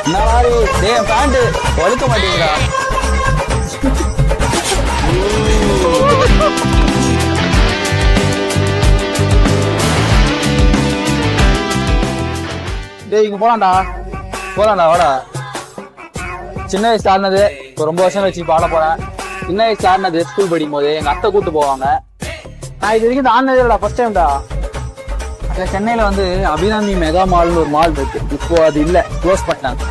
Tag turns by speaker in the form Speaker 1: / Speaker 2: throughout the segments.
Speaker 1: என்ன டேய் பேண்ட் ஒழுக்க மாட்டீங்களா? டேய் இங்க போலாம்டா வாடா. சின்ன வயசு ஆடினது இப்போ ரொம்ப வருஷம் வச்சு பாட போறேன். சின்ன வயசு ஆடினது ஸ்கூல் படிக்கும் போது எங்க அத்தை கூட்டு போவாங்க. நான் இது வரைக்கும் ஆடினதே இல்லடா, ஃபர்ஸ்ட் டைம்டா. சென்னையில வந்து அபிராமி மெகா மால்னு ஒரு மால் இருக்கு. இப்போ அது இல்ல, க்ளோஸ் பண்ணிட்டாங்க.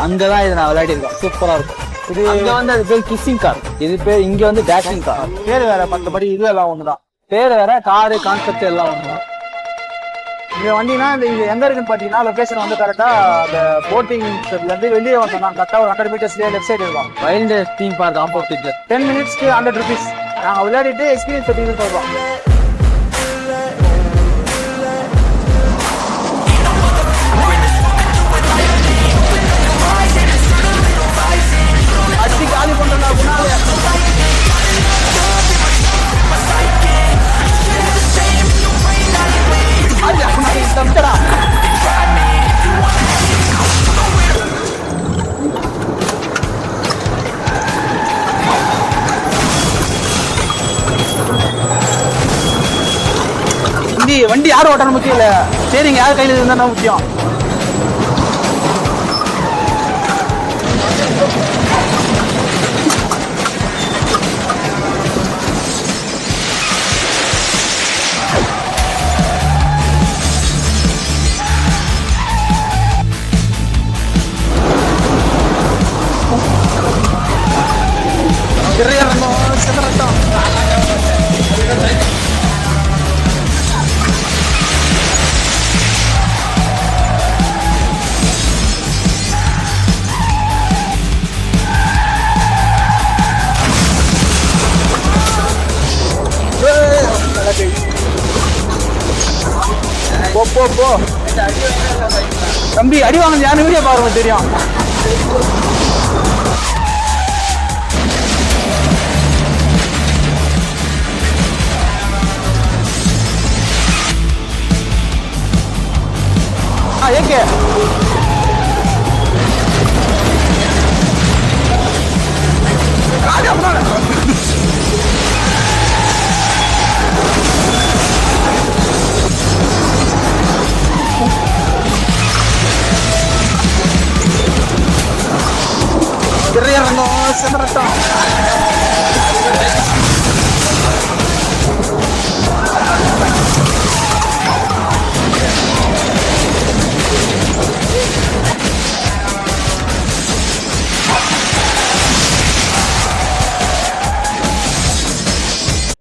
Speaker 1: அங்கதான் இதை நான் விளையாடி இருக்கேன். சூப்பரா இருக்கும். இது இங்க வந்து அது பேர் கிஸ்ஸிங் கார், இது பேர் இங்க வந்து டேஷிங் கார். பேரு வேற, மற்றபடி இது எல்லாம் ஒண்ணுதான். பேரு வேற, காரு கான்செப்ட் எல்லாம் ஒண்ணுதான். இந்த வண்டினா இது எங்க இருக்குன்னு பாத்தீங்கன்னா லொகேஷன் வந்து கரெக்டா அந்த போட்டிங் இருந்து வெளியே வந்தோம்னா கரெக்டா ஒரு 100 மீட்டர்ஸ்லயே லெஃப்ட் சைடு இருக்கும். வைல்ட் தீம் பார்க் ஆப்போசிட்ல 10 மினிட்ஸ்க்கு 100 rupees. நாங்க விளையாடிட்டு எக்ஸ்பீரியன்ஸ் பத்தி சொல்றோம். அடி காலி பண்றா முன்னால தம்டா. வண்டி யாரும் ஓட்டணும் முக்கியம் இல்ல, சரிங்க யார் கையில இருந்தா முக்கியம். போ தம்பி, அடி வாங்க யாரு வீடியோ பாருங்க தெரியும். AK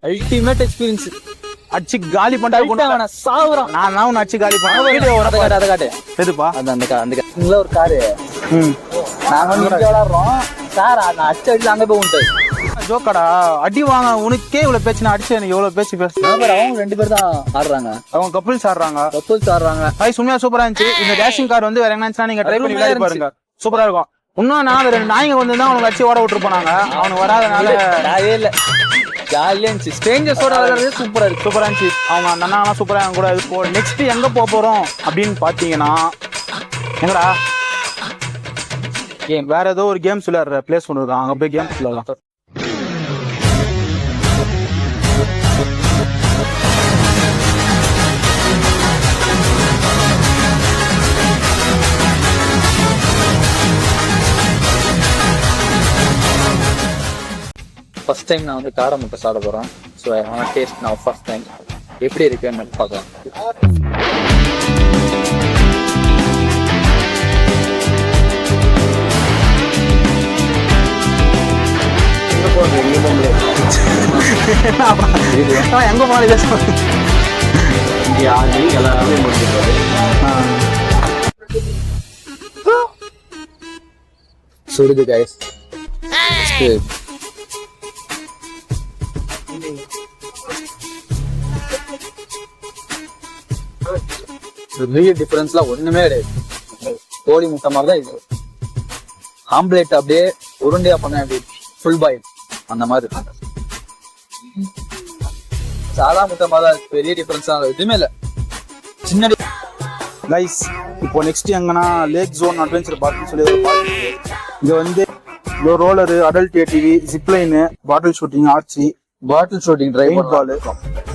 Speaker 1: ultimate experience. அடிச்சு காலி பண்ணா சாவுறான். நான் அடிச்சு காலி பண்ண அதை காட்டு எதுப்பா அந்த ஒரு காரு நாங்க வந்து விளையாடுறோம் சார். நான் அடிச்சு அடிச்சு அங்க போய் உண்டு ஜோக்கடா அடி வாங்க. உனக்கே இவ்வளவு பேச்சு, நான் அடிச்சு எனக்கு எவ்வளவு பேச்சு பேச. அவங்க 2 பேர் தான் ஆடுறாங்க, அவங்க கப்புள்ஸ் ஆடுறாங்க. சும்மா சூப்பரா இருந்துச்சு. இந்த டேஷிங் கார் வந்து வேற என்ன நீங்க ட்ரை பண்ணி விளையாடி பாருங்க, சூப்பரா இருக்கும். இன்னும் நான் 2 நாய்ங்க வந்து தான் அவனுக்கு அடிச்சு ஓட விட்டு போனாங்க. அவனுக்கு வராதனால இல்ல ஜாலியா இருந்துச்சு. ஸ்ட்ரேஞ்சர்ஸோட விளையாடுறது சூப்பரா இருந்துச்சு. அவங்க அந்த அண்ணா சூப்பரா எங்க கூட இப்போ நெக்ஸ்ட் எங்க போறோம் அப்படின்னு பாத்தீங்கன்னா எங்கடா கேம் வேற ஏதோ ஒரு கேம்ஸ் விளையாடுற பிளேஸ் ஒன்று இருக்கும். அங்க போய் கேம்ஸ் விளையாடலாம். ஃபர்ஸ்ட் டைம் நான் வந்து கார முட்டை சாப்பிட போகிறேன். ஸோ ஐ வாண்ட் டேஸ்ட் நான் ஃபர்ஸ்ட் டைம் எப்படி இருக்குன்னு பார்க்கலாம். எங்கே போனீங்க எல்லாருமே முடிஞ்சிருக்காரு. சுடுது கைஸ். பெரிய டிஃபரன்ஸ்லாம் ஒண்ணுமே கிடையாது. கோழி முட்டை மாதிரி தான் இது. ஆம்லேட் அப்படியே உருண்டையா பண்ண அப்படி ஃபுல் பாயில் அந்த மாதிரி இருக்கு. சாதா முட்டை மாதிரி பெரிய டிஃபரன்ஸ் எதுவுமே இல்லை. சின்ன கைஸ்
Speaker 2: இப்போ நெக்ஸ்ட் எங்கன்னா லேக் ஜோன் அட்வென்ச்சர் பார்க்னு சொல்லி ஒரு பார்க் இருக்கு. இங்க வந்து roller, adult ATV, zipline, bottle shooting, archery,
Speaker 1: bottle shooting try
Speaker 2: ball.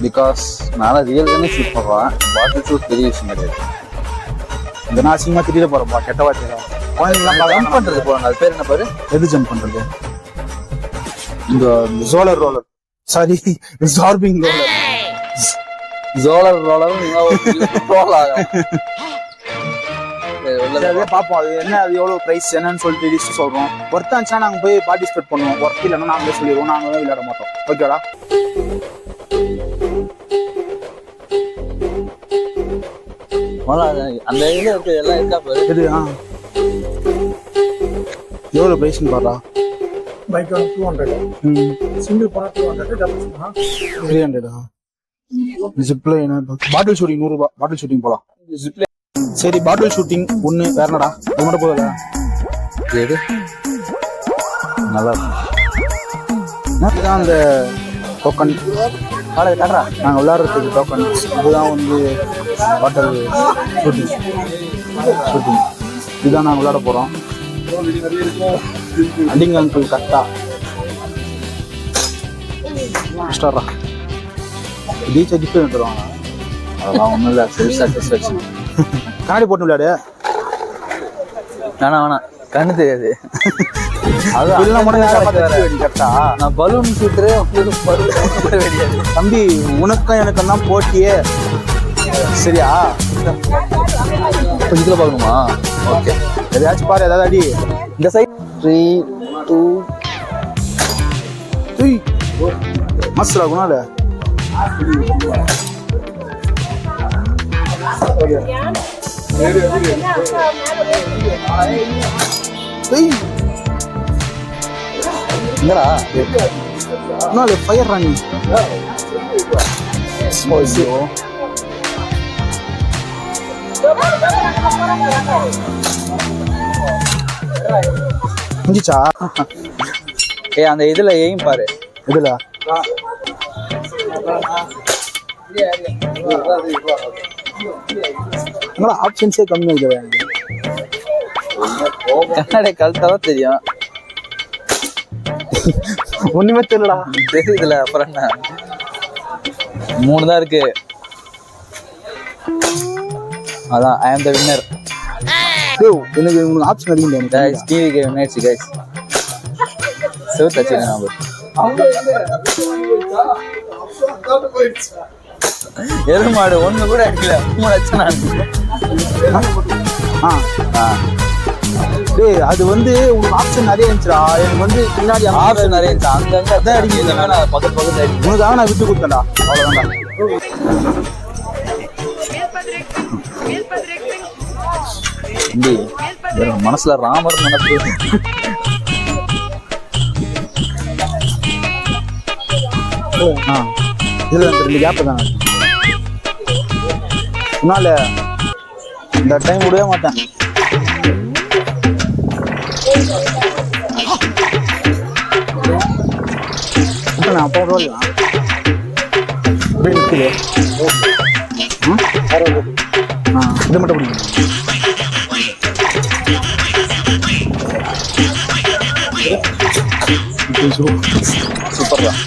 Speaker 1: Because நான் ரியல் தானே ஷூட் பண்ணுறேன். பாட்டில் ஷூட் பெரிய விஷயம் கிடையாது.
Speaker 2: இந்த நான் அசிங்கமா திடீர போறப்பா, கெட்ட வார்த்தை குழந்தைங்களாம்
Speaker 1: ஜம்ப் பண்றது போறாங்க. அது பேர் என்ன பேரு?
Speaker 2: எது ஜம்ப் பண்றது? இந்த ஜோலர் ரோலர், சாரி ஜார்பிங் ரோலர்.
Speaker 1: ஜோலர் ரோலர் ரோல் ஆகும்.
Speaker 2: பார்ப்போம் அது என்ன, அது எவ்வளவு பிரைஸ் என்னன்னு சொல்லிட்டு லிஸ்ட் சொல்றோம். ஒர்த் ஆச்சுன்னா நாங்க போய் பார்ட்டிசிபேட் பண்ணுவோம். ஒர்த் இல்லைன்னா நாங்களே சொல்லிடுவோம், நாங்க தான் விளையாட மாட்டோம். ஓகேடா?
Speaker 1: அந்த இதுல இருக்கு எல்லாம் இருக்கா பாரு.
Speaker 2: இது எவ்வளவு பிரைஸ்ன்னு பாரா.
Speaker 3: பைக் 200, சிங்கிள் போனா 200, டபுள் போனா
Speaker 2: 300. ஜிப்லைன், பாட்டில் ஷூட்டிங் 100 ரூபாய். பாட்டில் ஷூட்டிங் போலாம். சரி, பாட்டில் ஷூட்டிங் ஒண்ணு. வேற என்னடா? அது மட்டும் போதல.
Speaker 1: எது நல்லா
Speaker 2: இதுதான் அந்த டோக்கன். நாங்க விளையாடுறதுக்கு டோக்கன். இதுதான் வந்து பாட்டில் ஷூட்டிங். இதுதான் நாங்க விளையாட போறோம். அடிங்க அங்கிள் கரெக்டா ஸ்டாரா. பீச்சை கிஃப்ட் தருவாங்க.
Speaker 1: அதெல்லாம் ஒன்றும் இல்லை. Self satisfaction.
Speaker 2: கண்ணாடி போட்டு விளையாடு.
Speaker 1: வேணாம் கண்ணு தெரியாது.
Speaker 2: கரெக்டா?
Speaker 1: நான் பலூன் சுத்துறே கிடையாது
Speaker 2: தம்பி. உனக்கும் எனக்கும் தான் போட்டியே. சரியா?
Speaker 1: இதுல பார்க்கணுமா?
Speaker 2: ஓகே, எதாச்சும் பாரு. ஏதாவது அடி.
Speaker 1: இந்த சைட் 3 2
Speaker 2: மஸ்ரா குணால.
Speaker 1: என்னடா
Speaker 2: குணால ஃபயர் ரன். முடிச்சா?
Speaker 1: அந்த இதுல எய்ம் பாரு.
Speaker 2: இதுல ஆப்ஷன்ஸே கம்மி இருக்குது.
Speaker 1: கண்ணாடி கழுத்தாதான் தெரியும்.
Speaker 2: ஒண்ணுமே தெரியலடா.
Speaker 1: தெரியுதுல அப்புறம் என்ன? 3 தான் இருக்கு. அதான் ஐ ஆம் தி வின்னர்.
Speaker 2: எனக்கு உங்களுக்கு ஆப்ஷன் அதிகம்.
Speaker 1: Guys TV game match guys. செவத்த சேனல் நம்பர். எருமாடு ஒண்ணு கூட அடிக்கல. 3 அடிச்சனா.
Speaker 2: அது வந்து உங்களுக்கு ஆப்ஷன் நிறைய இருந்துச்சுடா. எனக்கு வந்து பின்னாடி
Speaker 1: ஆப்ஷன் நிறைய இருந்துச்சு. அங்கங்க அதான் அடிக்கல. வேணா பக்கத்து அடி.
Speaker 2: உனக்காக நான் விட்டு கொடுத்தேன்டா. அவ்வளவுதான்டா.
Speaker 1: மனசுல ராமர் நினைப்பு.
Speaker 2: இதுல 2 கேப் தானே. உன்னால இந்த டைம் விடவே மாட்டேன். நான் அப்போ ரோல்லாம் இது மட்டும் பிடிக்கும்.
Speaker 1: சூப்பர் தான்.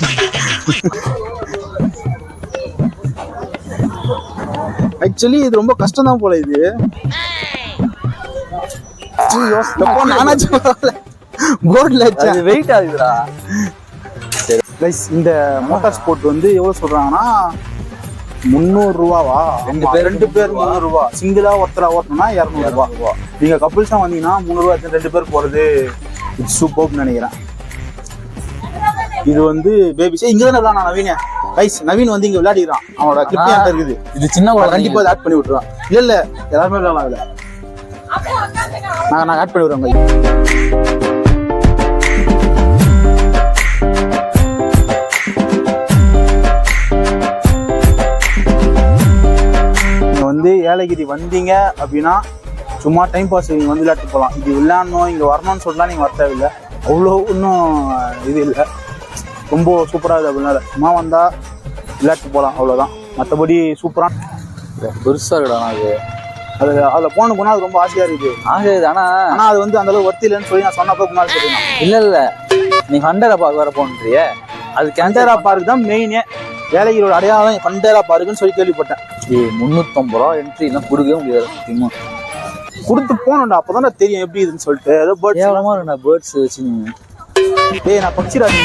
Speaker 2: ஆக்சுவலி இது ரொம்ப கஷ்டம் தான் போல. இது போர்ட்ல
Speaker 1: வெயிட் ஆகுதுடா.
Speaker 2: இந்த மோட்டார் ஸ்போர்ட் வந்து எவ்வளவு சொல்றாங்கன்னா 300 ரூபாவா? 2 பேர் 300 ரூபா. சிங்கிளா ஒருத்தரா ஓட்டணும்னா 200 ரூபா. நீங்க கப்புள்ஸா வந்தீங்கன்னா 300 ரூபா. 2 பேர் போறது சூப்பர்னு நினைக்கிறேன். இது வந்து பேபிஸ் இங்கதானே விளையாடுறான் நவீன். கைஸ் நவீன் வந்து இங்க விளையாடிக்கிறான். அவனோட கிளிப் ஏன்ட்ட இருக்குது.
Speaker 1: இது சின்ன
Speaker 2: கண்டிப்பா ஆட் பண்ணி விட்டுருவான். இல்ல எல்லாருமே விளையாடலாம். இதுல நான் ஆட் பண்ணி விடுறேன். வந்து ஏலகிரி வந்தீங்க அப்படின்னா சும்மா டைம் பாஸ் நீங்கள் வந்து விளையாட்டு போகலாம். இது விளையாடணும் இங்கே வரணும்னு சொல்லலாம் நீங்கள் வர தேவையில்லை. அவ்வளோ இன்னும் இது இல்லை. ரொம்ப சூப்பராக இருக்குது. அப்படின்னால சும்மா வந்தால் விளையாட்டு போகலாம், அவ்வளோதான். மற்றபடி சூப்பரான
Speaker 1: பெருசாக இருக்கா அது.
Speaker 2: அதுல போனா அது ரொம்ப ஆசையா இருக்குது.
Speaker 1: ஆகுது. ஆனா
Speaker 2: அது வந்து அந்த அளவுக்கு ஒர்த்தி இல்லைன்னு சொல்லி நான் சொன்னப்போ முன்னாடி சொல்லிருந்தேன்.
Speaker 1: இல்ல நீ ஹண்டரா பார்க்க வர போன்றிய, அது
Speaker 2: கண்டேரா பார்க் தான் மெயினே. ஏழைகளோட அடையாளம் கண்டேரா பார்க்குன்னு சொல்லி கேள்விப்பட்டேன்.
Speaker 1: 350 ரூபா என்ட்ரி எல்லாம் கொடுக்கவே முடியாது சத்தியமா.
Speaker 2: கொடுத்து போனோம்டா, அப்பதான் தெரியும் எப்படி இதுன்னு சொல்லிட்டு. ஏதோ
Speaker 1: கேவலமா இருக்குண்ணா பேர்ட்ஸ் வச்சு.
Speaker 2: நான் பக்ஷிராஜ்